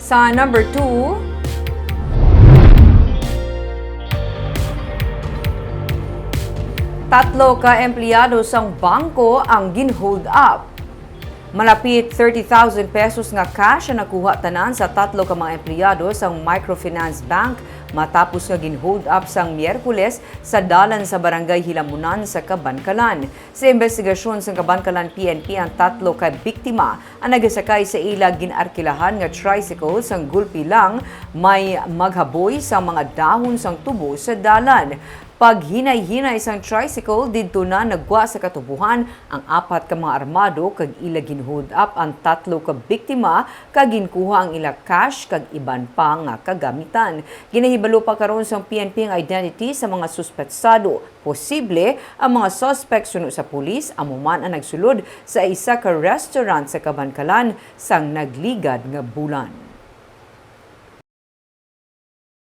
Sa number 2, tatlo ka empleyado sang bangko ang gin-hold up. Malapit 30,000 pesos nga cash ang nakuha tanan sa tatlo ka mga empleyado sang microfinance bank matapos nga gin-hold up sang Miyerkules sa dalan sa barangay Hilamunan sa Kabankalan. Sa investigasyon sa Kabankalan PNP, ang tatlo ka biktima ang nagasakay sa ila ginarkilahan nga tricycle sang Gulpi lang may maghaboy sa mga dahon sang tubo sa dalan. Pag hinay-hinay sang tricycle, didto na nagwa sa katubuhan ang apat ka mga armado kag ila ginhold up ang tatlo ka biktima kag ginkuha ang ila cash kag iban pa nga kagamitan. Ginahibalo pa karon sang PNP ang identity sa mga suspetsado. Posible ang mga suspect suno sa pulis amo man ang nagsulod sa isa ka restaurant sa Kabankalan sang nagligad nga bulan.